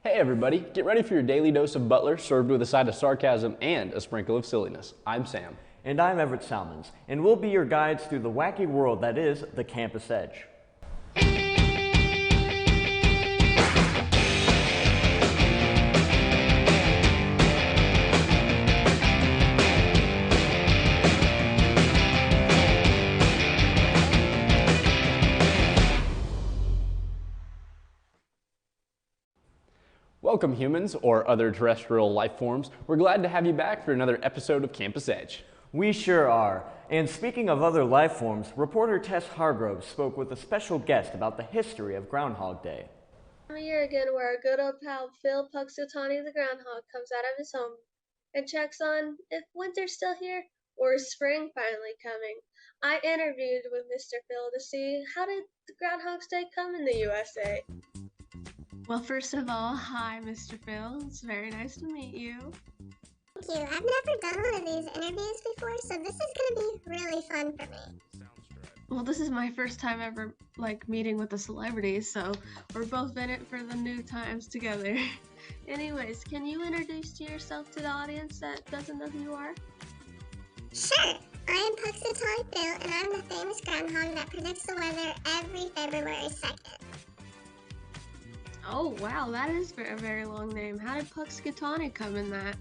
Hey everybody, get ready for your daily dose of Butler, served with a side of sarcasm and a sprinkle of silliness. I'm Sam. And I'm Everett Salmans, and we'll be your guides through the wacky world that is the campus edge. Welcome humans, or other terrestrial life forms. We're glad to have you back for another episode of Campus Edge. We sure are. And speaking of other life forms, reporter Tess Hargrove spoke with a special guest about the history of Groundhog Day. A year again where our good old pal Phil Puxatawny the Groundhog comes out of his home and checks on if winter's still here or is spring finally coming. I interviewed with Mr. Phil to see how did the Groundhog's Day come in the USA. Well, first of all, hi, Mr. Phil. It's very nice to meet you. Thank you. I've never done one of these interviews before, so this is going to be really fun for me. Well, this is my first time ever, meeting with a celebrity, so we're both in it for the new times together. Anyways, can you introduce yourself to the audience that doesn't know who you are? Sure. I am Puxatawny Phil, and I'm the famous groundhog that predicts the weather every February 2nd. Oh, wow, that is a very long name. How did Puxatawny come in that?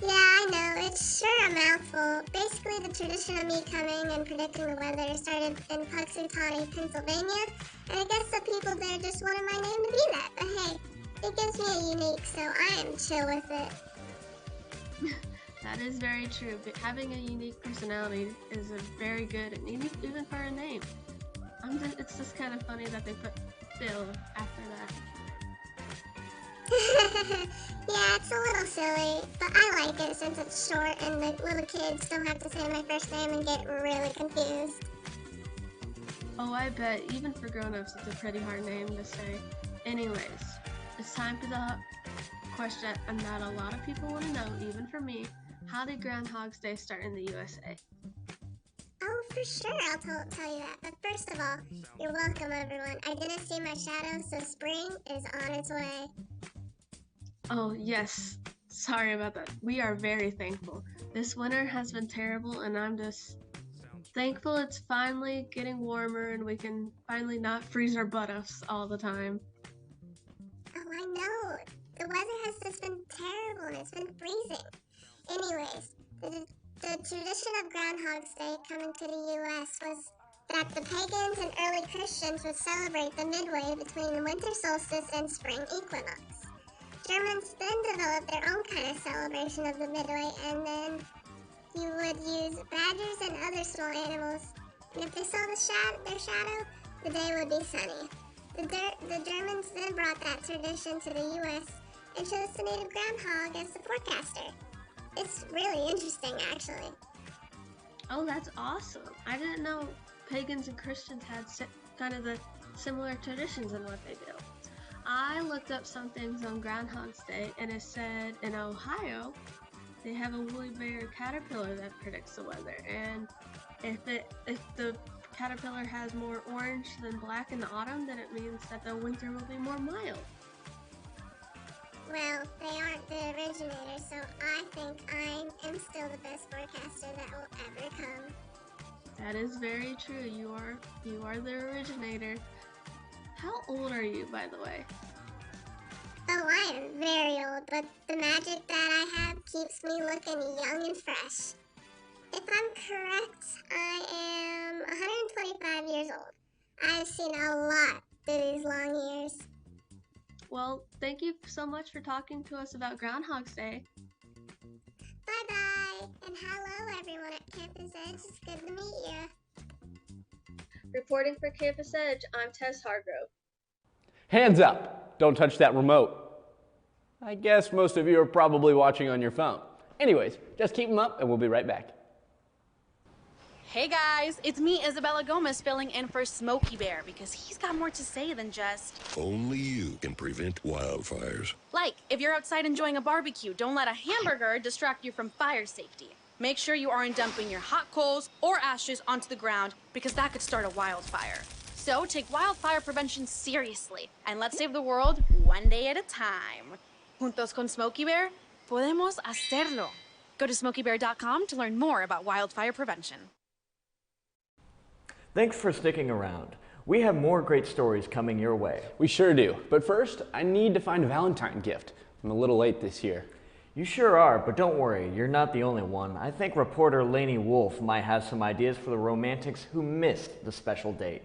Yeah, I know, it's sure a mouthful. Basically, the tradition of me coming and predicting the weather started in Puxatawny, Pennsylvania, and I guess the people there just wanted my name to be that. But hey, it gives me a unique, so I am chill with it. That is very true, but having a unique personality is a very good, and even for a name. It's just kind of funny that they put Phil after that. Yeah, it's a little silly, but I like it since it's short and the little kids don't have to say my first name and get really confused. Oh, I bet. Even for grown-ups, it's a pretty hard name to say. Anyways, it's time for the question that a lot of people want to know, even for me. How did Groundhog's Day start in the USA? Oh, for sure, I'll tell you that. But first of all, you're welcome, everyone. I didn't see my shadow, so spring is on its way. Oh, yes. Sorry about that. We are very thankful. This winter has been terrible, and I'm just thankful it's finally getting warmer and we can finally not freeze our butt offs all the time. Oh, I know. The weather has just been terrible, and it's been freezing. Anyways, the tradition of Groundhog's Day coming to the U.S. was that the pagans and early Christians would celebrate the midway between the winter solstice and spring equinox. Germans then developed their own kind of celebration of the midway, and then you would use badgers and other small animals, and if they saw their shadow, the day would be sunny. The Germans then brought that tradition to the U.S. and chose the native groundhog as the forecaster. It's really interesting, actually. Oh, that's awesome. I didn't know pagans and Christians had kind of the similar traditions in what they do. I looked up some things on Groundhog's Day, and it said in Ohio, they have a woolly bear caterpillar that predicts the weather, and if the caterpillar has more orange than black in the autumn, then it means that the winter will be more mild. Well, they aren't the originators, so I think I am still the best forecaster that will ever come. That is very true. You are the originator. How old are you, by the way? Oh, I am very old, but the magic that I have keeps me looking young and fresh. If I'm correct, I am 125 years old. I've seen a lot through these long years. Well, thank you so much for talking to us about Groundhog's Day. Bye-bye, and hello everyone at Campus Edge. It's good to meet you. Reporting for Campus Edge, I'm Tess Hargrove. Hands up! Don't touch that remote. I guess most of you are probably watching on your phone. Anyways, just keep them up and we'll be right back. Hey guys, it's me, Isabella Gomez, filling in for Smokey Bear because he's got more to say than just... Only you can prevent wildfires. Like, if you're outside enjoying a barbecue, don't let a hamburger distract you from fire safety. Make sure you aren't dumping your hot coals or ashes onto the ground because that could start a wildfire. So take wildfire prevention seriously and let's save the world one day at a time. Juntos con Smokey Bear, podemos hacerlo. Go to smokeybear.com to learn more about wildfire prevention. Thanks for sticking around. We have more great stories coming your way. We sure do. But first, I need to find a Valentine gift. I'm a little late this year. You sure are, but don't worry, you're not the only one. I think reporter Lanie might have some ideas for the romantics who missed the special date.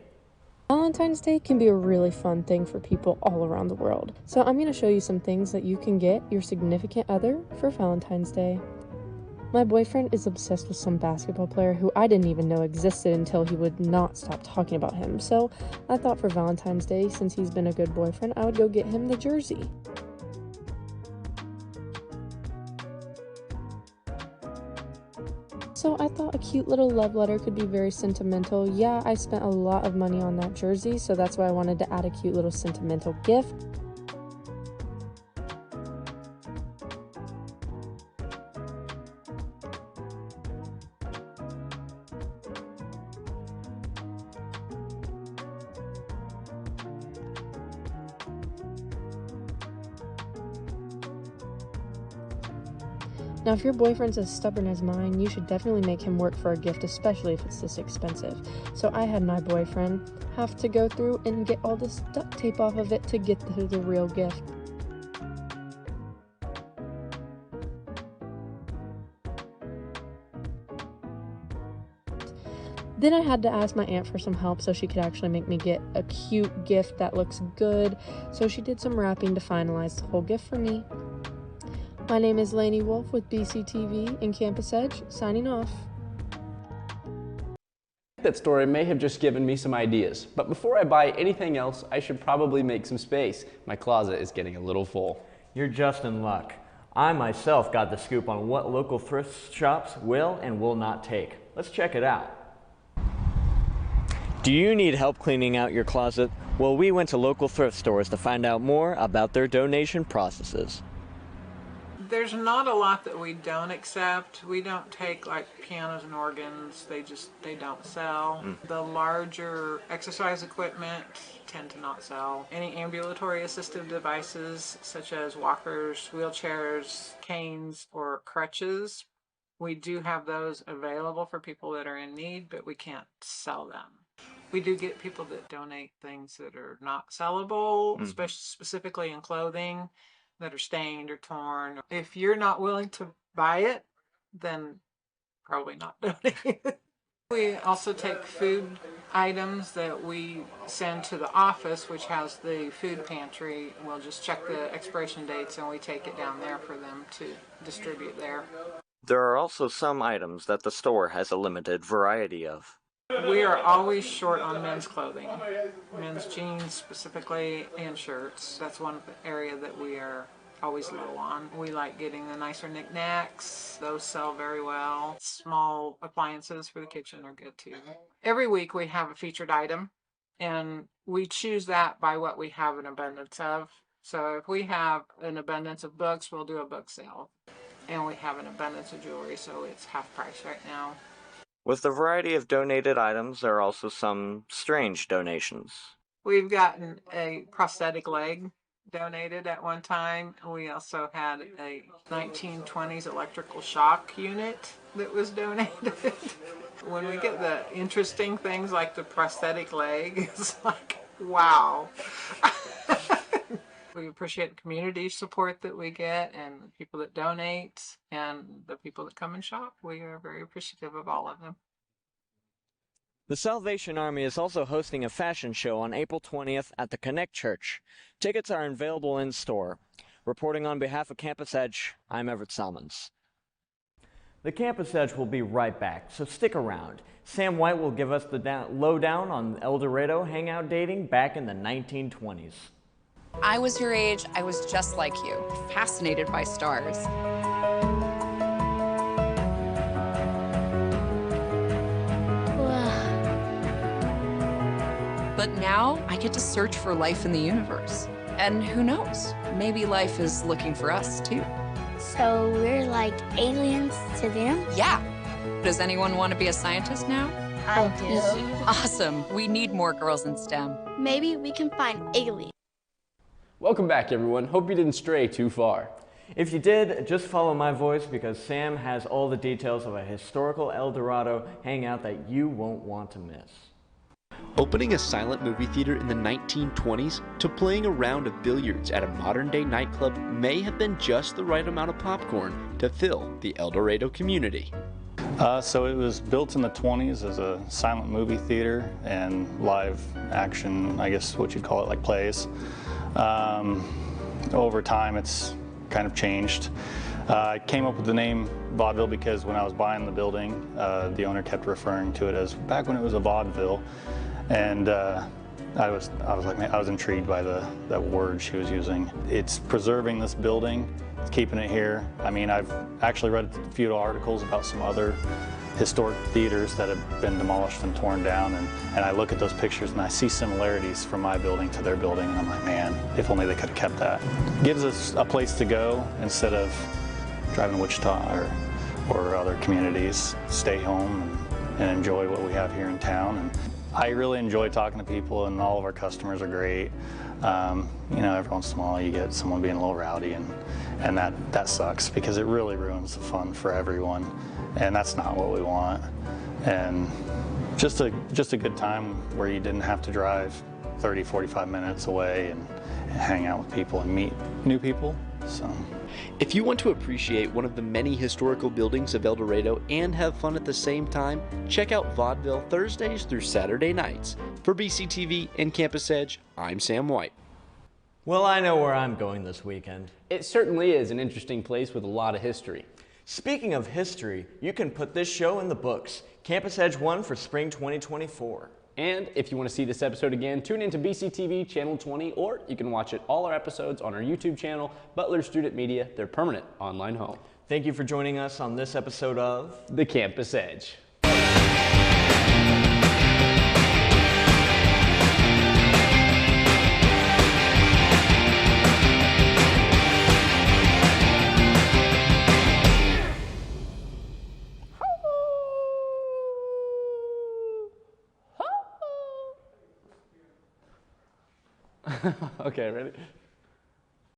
Valentine's Day can be a really fun thing for people all around the world. So I'm going to show you some things that you can get your significant other for Valentine's Day. My boyfriend is obsessed with some basketball player who I didn't even know existed until he would not stop talking about him. So I thought for Valentine's Day, since he's been a good boyfriend, I would go get him the jersey. So I thought a cute little love letter could be very sentimental. Yeah, I spent a lot of money on that jersey, so that's why I wanted to add a cute little sentimental gift. Now, if your boyfriend's as stubborn as mine, you should definitely make him work for a gift, especially if it's this expensive. So I had my boyfriend have to go through and get all this duct tape off of it to get the real gift. Then I had to ask my aunt for some help so she could actually make me get a cute gift that looks good. So she did some wrapping to finalize the whole gift for me. My name is Lanie Wolf with BCTV and Campus Edge, signing off. That story may have just given me some ideas, but before I buy anything else, I should probably make some space. My closet is getting a little full. You're just in luck. I myself got the scoop on what local thrift shops will and will not take. Let's check it out. Do you need help cleaning out your closet? Well, we went to local thrift stores to find out more about their donation processes. There's not a lot that we don't accept. We don't take like pianos and organs. They don't sell. The larger exercise equipment tend to not sell. Any ambulatory assistive devices such as walkers, wheelchairs, canes, or crutches, we do have those available for people that are in need, but we can't sell them. We do get people that donate things that are not sellable, especially specifically in clothing, that are stained or torn. If you're not willing to buy it, then probably not donate it. We also take food items that we send to the office, which has the food pantry. We'll just check the expiration dates and we take it down there for them to distribute there. There are also some items that the store has a limited variety of. We are always short on men's clothing, men's jeans specifically, and shirts. That's one area that we are always low on. We like getting the nicer knickknacks. Those sell very well. Small appliances for the kitchen are good too. Every week we have a featured item, and we choose that by what we have an abundance of. So if we have an abundance of books, we'll do a book sale. And we have an abundance of jewelry, so it's half price right now. With the variety of donated items, there are also some strange donations. We've gotten a prosthetic leg donated at one time. We also had a 1920s electrical shock unit that was donated. When we get the interesting things like the prosthetic leg, it's like, wow. We appreciate the community support that we get and the people that donate and the people that come and shop. We are very appreciative of all of them. The Salvation Army is also hosting a fashion show on April 20th at the Connect Church. Tickets are available in store. Reporting on behalf of Campus Edge, I'm Everett Salmans. The Campus Edge will be right back, so stick around. Sam White will give us the lowdown on El Dorado hangout dating back in the 1920s. I was your age, I was just like you, fascinated by stars. But now I get to search for life in the universe. And who knows, maybe life is looking for us too. So we're like aliens to them? Yeah. Does anyone want to be a scientist now? I do. Awesome, we need more girls in STEM. Maybe we can find aliens. Welcome back, everyone. Hope you didn't stray too far. If you did, just follow my voice because Sam has all the details of a historical El Dorado hangout that you won't want to miss. Opening a silent movie theater in the 1920s to playing a round of billiards at a modern-day nightclub may have been just the right amount of popcorn to fill the El Dorado community. So it was built in the 20s as a silent movie theater and live action, I guess what you'd call it, like plays. Over time it's kind of changed. I came up with the name Vaudeville because when I was buying the building, the owner kept referring to it as back when it was a vaudeville, and I was like, man, I was intrigued by that word she was using. It's preserving this building, it's keeping it here. I mean, I've actually read a few articles about some other historic theaters that have been demolished and torn down, and I look at those pictures and I see similarities from my building to their building, and I'm like, man, if only they could have kept that. Gives us a place to go instead of driving to Wichita or other communities. Stay home and enjoy what we have here in town. And I really enjoy talking to people, and all of our customers are great. You know, every once in a while you get someone being a little rowdy, and that sucks because it really ruins the fun for everyone, and that's not what we want. And just a good time where you didn't have to drive 30, 45 minutes away and hang out with people and meet new people. So, if you want to appreciate one of the many historical buildings of El Dorado and have fun at the same time, check out Vaudeville Thursdays through Saturday nights. For BCTV and Campus Edge, I'm Sam White. Well, I know where I'm going this weekend. It certainly is an interesting place with a lot of history. Speaking of history, you can put this show in the books. Campus Edge 1 for Spring 2024. And if you want to see this episode again, tune into BCTV Channel 20, or you can watch all our episodes on our YouTube channel, Butler Student Media, their permanent online home. Thank you for joining us on this episode of The Campus Edge. Okay, ready?